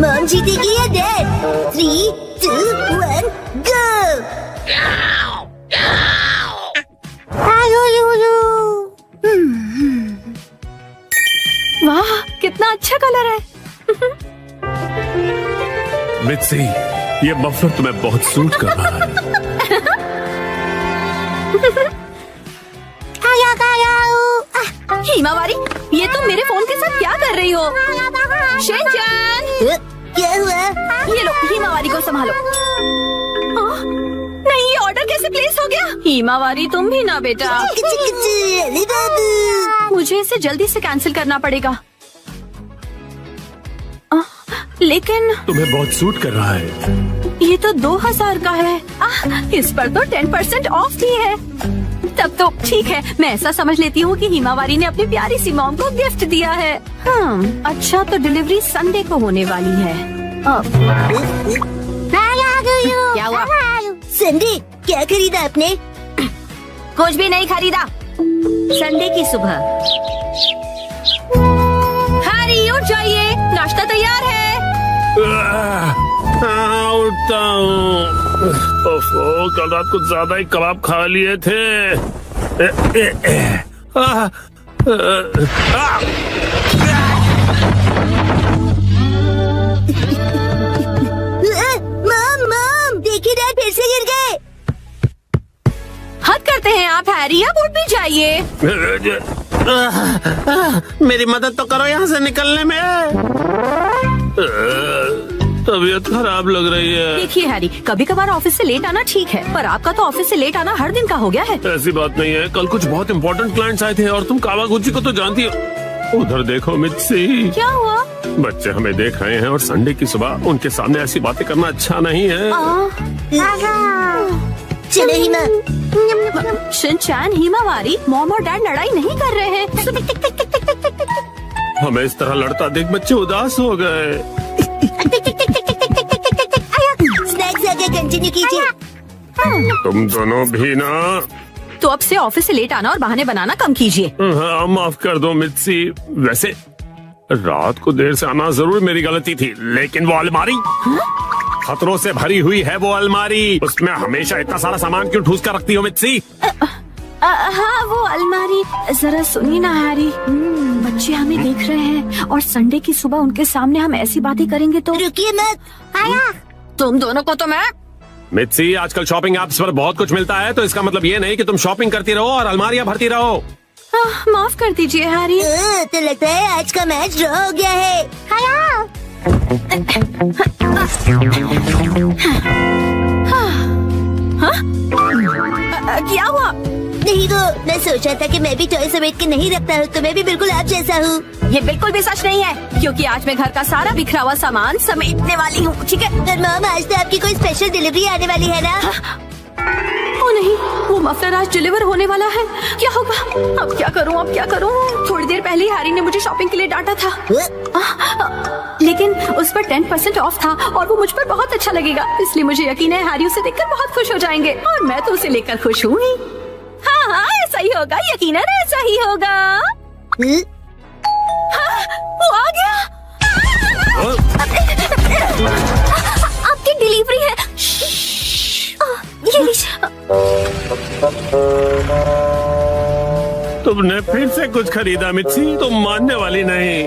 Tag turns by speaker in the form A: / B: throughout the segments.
A: Mom जीतेगी या dad? 3, 2, 1, गो!
B: वाह, कितना अच्छा कलर है।
C: मित्सी, ये मफलर तुम्हें बहुत सूट कर रहा है।
B: हिमावारी, ये तुम मेरे फोन के साथ क्या कर रही हो? शिनचैन,
A: क्या हुआ?
B: ये लो, हिमावारी को संभालो। नहीं, ये ऑर्डर कैसे प्लेस हो गया? हिमावारी, तुम भी ना बेटा।
A: अरे बाबू,
B: मुझे इसे जल्दी से कैंसिल करना पड़ेगा। लेकिन
C: तुम्हें बहुत सूट कर रहा है।
B: ये तो 2000 का है। इस पर तो 10% ऑफ भी है। तब तो ठीक है, मैं ऐसा समझ लेती हूँ कि हिमावारी ने अपनी प्यारी सी मॉम को गिफ्ट दिया है। अच्छा, तो डिलीवरी संडे को होने वाली है। क्या हुआ?
A: संडे क्या खरीदा आपने?
B: कुछ भी नहीं खरीदा। संडे की सुबह। हैरी, उठ जाइए, नाश्ता तैयार है।
C: उठता हूँ। कल रात को ज्यादा ही कबाब खा लिए थे।
A: मॉम, देखिए डैड फिर से गिर गए।
B: हद करते हैं आप हैरी, अब उठ भी जाइए।
C: मेरी मदद तो करो यहाँ से निकलने में। तबीयत खराब लग रही है।
B: देखिए हैरी, कभी कभार ऑफिस से लेट आना ठीक है, पर आपका तो ऑफिस से लेट आना हर दिन का हो गया है।
C: ऐसी बात नहीं है, कल कुछ बहुत इम्पोर्टेंट क्लाइंट्स आए थे और तुम कावागुची को तो जानती हो। उधर देखो मित्सी।
B: क्या हुआ?
C: बच्चे हमें देख रहे हैं और संडे की सुबह उनके सामने ऐसी बातें करना अच्छा नहीं है।
A: चलो हिमा।
B: शिनचैन, हिमावारी, मॉम और डैड लड़ाई नहीं कर रहे हैं।
C: हमें इस तरह लड़ता देख बच्चे उदास हो गए।
A: स्नैक्स आगे कंटिन्यू कीजिए।
C: तुम दोनों भी ना।
B: तो अब से ऑफिस से लेट आना और बहाने बनाना कम कीजिए।
C: हाँ, माफ कर दो मित्सी। वैसे रात को देर से आना जरूर मेरी गलती थी, लेकिन वो अलमारी खतरों से भरी हुई है। वो अलमारी, उसमें हमेशा इतना सारा सामान क्यों ठूस कर रखती हो मित्सी?
B: हाँ, वो अलमारी। जरा सुनिए ना हैरी, बच्चे हमें देख रहे हैं और संडे की सुबह उनके सामने हम ऐसी बातें करेंगे तो।
A: रुकिए मत।
B: तुम दोनों को तो मैं।
C: मित्सी, आजकल शॉपिंग ऐप्स पर बहुत कुछ मिलता है, तो इसका मतलब ये नहीं कि तुम शॉपिंग करती रहो और अलमारियां भरती रहो।
B: माफ कर दीजिए हैरी।
A: तो लगता है आज का मैच ड्रॉ हो गया है।
B: क्या हुआ?
A: नहीं, वो मैं सोचा था कि मैं भी टॉय समेट के नहीं रखता हूँ, तो मैं भी बिल्कुल आप जैसा हूँ।
B: ये बिल्कुल भी सच नहीं है, क्योंकि आज मैं घर का सारा बिखरा हुआ सामान समेटने वाली हूँ। ठीक है?
A: पर मॉम, आज तो आपकी कोई स्पेशल डिलीवरी आने वाली है ना?
B: ओ नहीं, वो मफलर आज डिलीवर होने वाला है। क्या होगा? अब क्या करूँ, अब क्या करूँ? थोड़ी देर पहले हैरी ने मुझे शॉपिंग के लिए डांटा था, लेकिन उस पर 10% ऑफ था और वो मुझ पर बहुत अच्छा लगेगा, इसलिए मुझे यकीन है हैरी उसे देखकर बहुत खुश हो जाएंगे और मैं तो उसे लेकर खुश हूँ ही। हाँ, ऐसा ही होगा, यकीनन ऐसा ही होगा। वो आ गया। आपकी डिलीवरी है।
C: तुमने फिर से कुछ खरीदा मित्सी, तुम मानने वाली नहीं।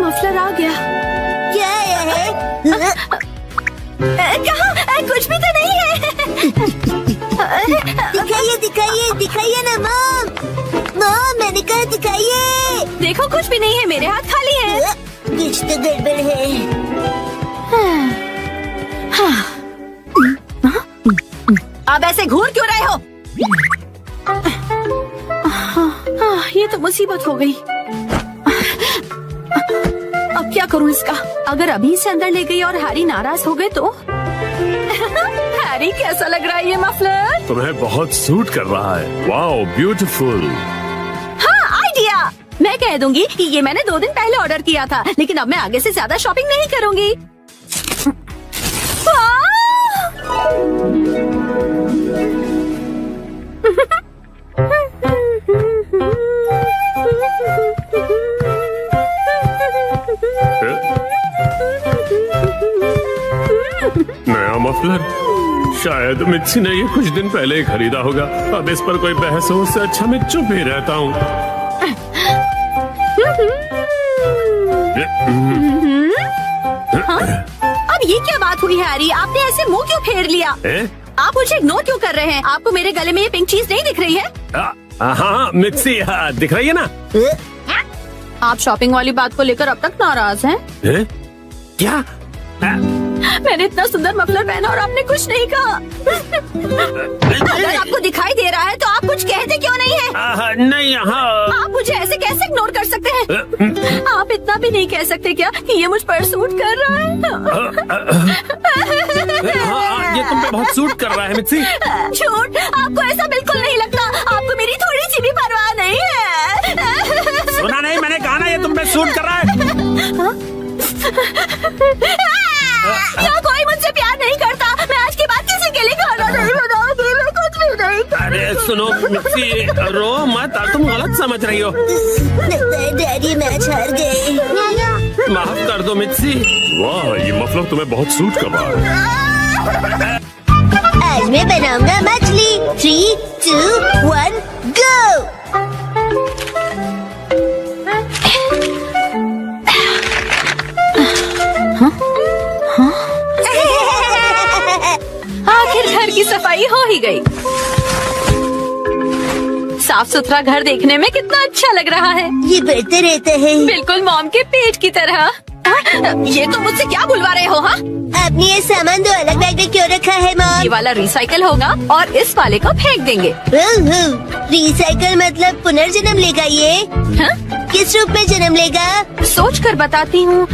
B: मफलर आ गया।
A: क्या है?
B: कहाँ? कुछ भी तो नहीं है।
A: दिखाइए ना मॉम। मॉम, मैंने कहा दिखाइए।
B: देखो, कुछ भी नहीं है, मेरे हाथ खाली है।
A: कुछ तो गड़बड़ है।
B: अब ऐसे घूर क्यों रहे हो? ये तो मुसीबत हो गई। अब क्या करूं इसका? अगर अभी से अंदर ले गई और हैरी नाराज हो गए तो? हैरी, कैसा लग रहा है ये मफलर?
C: तुम्हें बहुत सूट कर रहा है। Wow, beautiful.
B: हाँ, आइडिया। मैं कह दूंगी कि ये मैंने 2 दिन पहले ऑर्डर किया था, लेकिन अब मैं आगे से ज्यादा शॉपिंग नहीं करूंगी।
C: मफलर शायद मित्सी ने ये कुछ दिन पहले ही खरीदा होगा। अब इस पर कोई बहस हो उससे अच्छा मैं चुप ही रहता हूँ।
B: अब ये क्या बात हुई हैरी? आपने ऐसे मुंह क्यों फेर लिया? आप मुझे इग्नोर क्यों कर रहे हैं? आपको मेरे गले में ये पिंक चीज नहीं दिख रही है?
C: हाँ मित्सी, दिख रही है ना?
B: आप शॉपिंग वाली बात को लेकर अब तक नाराज हैं?
C: क्या?
B: मैंने इतना सुंदर मफलर पहना और आपने कुछ नहीं कहा। अगर आपको दिखाई दे रहा है तो आप कुछ कहते क्यों नहीं है?
C: नहीं, हाँ।
B: आप मुझे ऐसे कैसे इग्नोर कर सकते हैं? आप इतना भी नहीं कह सकते क्या कि ये मुझ पर सूट कर रहा है?
C: ये तुम पे बहुत सूट कर रहा है मित्सी।
B: झूठ, आपको ऐसा बिल्कुल नहीं लगता। आपको मेरी थोड़ी सी भी परवाह नहीं है।
C: सुना नहीं, मैंने कहा ना ये तुम पे सूट कर रहा है।
B: क्या कोई मुझसे प्यार नहीं करता? मैं आज के बाद किसी के लिए खाना नहीं बनाऊंगी। मैं कुछ भी नहीं।
C: अरे सुनो मिक्सी, रो मत, तुम गलत समझ रही हो।
A: डैडी मैच हार गए।
C: माफ कर दो मिक्सी। वाह, ये मफलर तुम्हें बहुत सूट कर रहा है।
A: आज मैं बनाऊंगा मछली। 3, 2, 1, go!
B: आखिर घर की सफाई हो ही गई। साफ सुथरा घर देखने में कितना अच्छा लग रहा है।
A: ये बढ़ते रहता है।
B: बिल्कुल मॉम के पेट की तरह। ये तो मुझसे क्या बुलवा रहे हो? हाँ,
A: आपने ये सामान 2 अलग बैग में क्यों रखा है मॉम?
B: ये वाला रिसाइकल होगा और इस वाले को फेंक देंगे।
A: रिसाइकल मतलब पुनर्जन्म लेगा ये?
B: हाँ?
A: किस रूप में जन्म लेगा?
B: सोच कर बताती हूँ।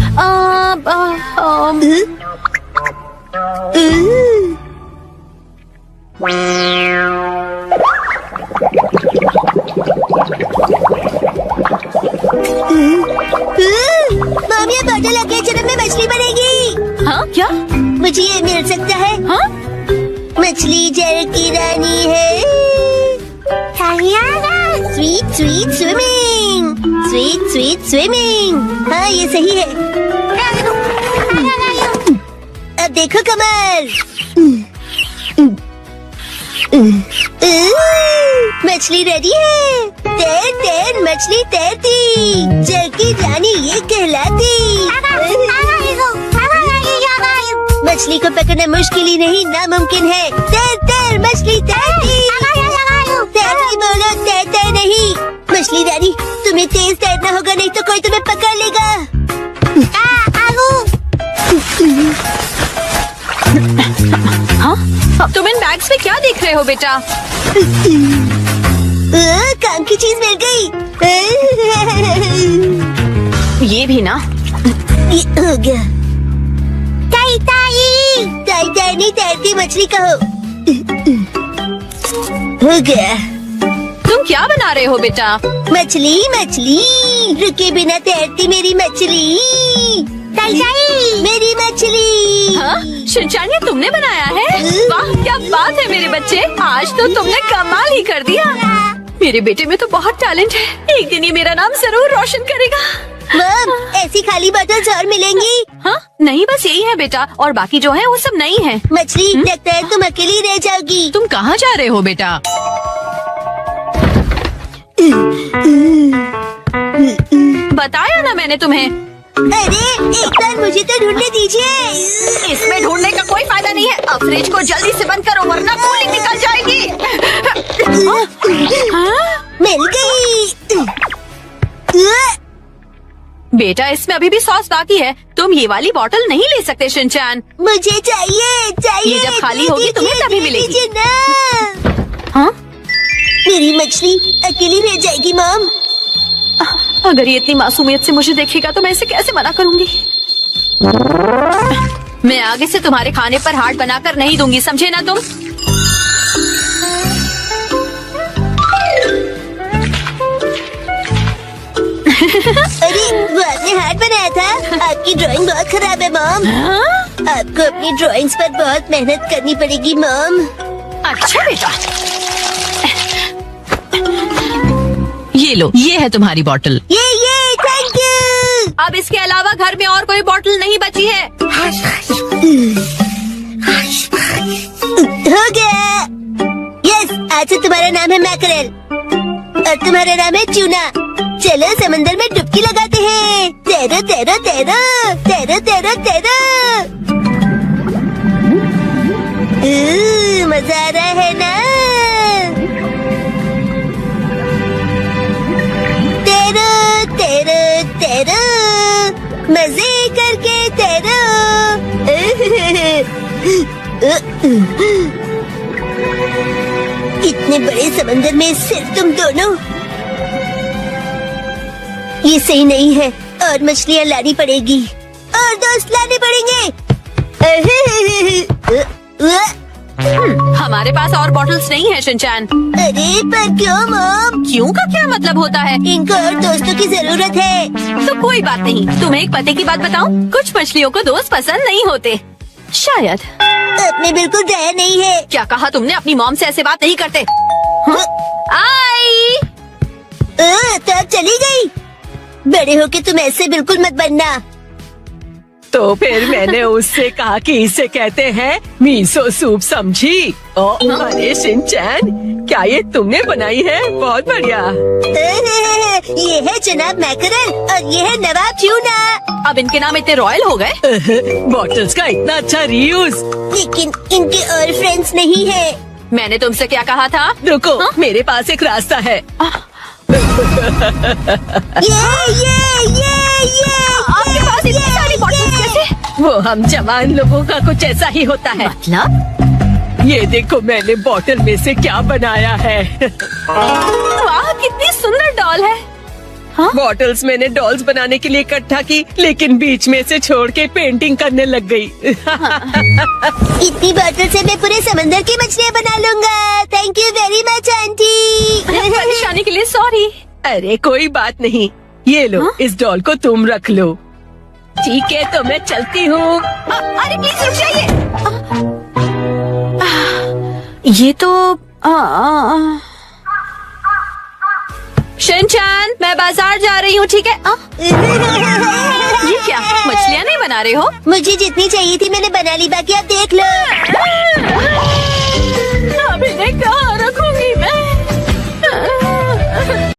A: मॉम, ये बॉटल अगले जन्म में मछली बनेगी।
B: हाँ क्या?
A: मुझे ये मिल सकता है?
B: हाँ?
A: मछली जल की रानी है। Sweet sweet swimming, sweet sweet swimming. हाँ, ये सही है। अब देखो कमल। मछली रेडी है। तैर तैर मछली तैरती, जल की रानी ये कहलाती। मछली को पकड़ना मुश्किल ही नहीं, नामुमकिन है। तैर तैर मछली तैरती, तैरती बोलो तैरते नहीं। मछली रानी, तुम्हें तेज तैरना होगा, नहीं तो कोई तुम्हें पकड़ लेगा।
B: हाँ? तुम इन बैग्स में क्या देख रहे हो बेटा?
A: काम की चीज मिल गई।
B: ये भी ना।
A: ये हो गया। ताई ताई ताई ताई नहीं, तैरती मछली कहो। हो गया।
B: तुम क्या बना रहे हो बेटा?
A: मछली मछली, रुके बिना तैरती मेरी मछली। ताई ताई मेरी मछली।
B: हाँ? शिनचैन, ये तुमने बनाया है? वाह, क्या बात है मेरे बच्चे, आज तो तुमने कमाल ही कर दिया। मेरे बेटे में तो बहुत टैलेंट है। एक दिन ये मेरा नाम जरूर रोशन करेगा।
A: मॉम, ऐसी खाली बॉटल्स और मिलेंगी?
B: हाँ? नहीं, बस यही है बेटा, और बाकी जो है वो सब नई है।
A: मछली, लगता है तुम अकेली रह जाओगी।
B: तुम कहाँ जा रहे हो बेटा? बताया ना मैंने तुम्हें।
A: अरे एक बार मुझे तो ढूंढने दीजिए।
B: इसमें ढूंढने का कोई फायदा नहीं है। अब फ्रिज को जल्दी से बंद करो वरना कूलिंग निकल जाएगी।
A: मिल गई।
B: बेटा, इसमें अभी भी सॉस बाकी है। तुम ये वाली बोतल नहीं ले सकते शिनचैन।
A: मुझे चाहिए चाहिए।
B: ये जब खाली होगी तुम्हें तभी मिलेगी।
A: दीजिए ना।
B: हाँ?
A: मेरी मछली अकेली रह जाएगी मॉम।
B: अगर ये इतनी मासूमियत से मुझे देखेगा तो मैं इसे कैसे मना करूंगी? मैं आगे से तुम्हारे खाने पर हार्ट बनाकर नहीं दूंगी, समझे ना तुम?
A: अरे वो आपने हार्ट बनाया था। आपकी ड्राइंग बहुत खराब है मॉम। आपको अपनी ड्राइंग्स पर बहुत मेहनत करनी पड़ेगी मॉम।
B: अच्छा बेटा, ये लो, ये है तुम्हारी बोतल।
A: ये थैंक यू।
B: अब इसके अलावा घर में और कोई बोतल नहीं बची है।
A: हो गया। यस, आज से तुम्हारा नाम है मैकरेल और तुम्हारा नाम है चूना। चलो समंदर में डुबकी लगाते हैं। तैरो तैरो तैरो तैरो तैरो तैरो। मजा आ रहा है ना? तैरो तैरो तैरो, मजे करके तैरो। इतने बड़े समंदर में सिर्फ तुम दोनों? ये सही नहीं है, और मछलियाँ लानी पड़ेगी और दोस्त लाने पड़ेंगे।
B: हमारे पास और बॉटल्स नहीं है शिनचैन।
A: अरे पर क्यों मॉम?
B: क्यों का क्या मतलब होता है?
A: इनको और दोस्तों की जरूरत है।
B: तो कोई बात नहीं, तुम्हें एक पते की बात बताऊं? कुछ मछलियों को दोस्त पसंद नहीं होते। शायद।
A: अपने बिल्कुल दया नहीं है।
B: क्या कहा तुमने? अपनी मॉम से ऐसे बात नहीं करते। आई।
A: तो अब चली गई। बड़े होके तुम ऐसे बिल्कुल मत बनना।
D: तो फिर मैंने उससे कहा कि इसे कहते हैं मीसो सूप, समझी? अरे शिनचैन, क्या ये तुमने बनाई है? बहुत बढ़िया।
A: ये है जनाब मैकरल और ये है नवाब ट्यूना।
B: अब इनके नाम इतने रॉयल हो गए।
D: बॉटल्स का इतना अच्छा रीयूज।
A: लेकिन इनके और फ्रेंड्स नहीं है।
B: मैंने तुमसे क्या कहा था?
D: रुको, मेरे पास एक रास्ता है।
B: आपके पास इतनी सारी बॉटल्स कैसे?
D: वो हम जवान लोगों का कुछ ऐसा ही होता है।
B: मतलब?
D: ये देखो मैंने बॉटल में से क्या बनाया है।
B: वाह, कितनी सुंदर डॉल है।
D: बॉटल्स मैंने डॉल्स बनाने के लिए इकट्ठा की, लेकिन बीच में से छोड़ के पेंटिंग करने लग गई।
A: इतनी बॉटल से मैं पूरे समंदर की मछलियाँ बना लूंगा। Thank you very much aunty.
B: परेशानी के लिए सॉरी।
D: अरे कोई बात नहीं, ये लो, इस डॉल को तुम रख लो। ठीक है, तो मैं चलती हूँ।
B: अरे प्लीज रुक जाइए। ये तो शिनचैन, मैं बाजार जा रही हूँ, ठीक है? ये क्या, मछलियाँ नहीं बना रहे हो?
A: मुझे जितनी चाहिए थी मैंने बना ली, बाकी आप देख लो।
B: अभी देखो।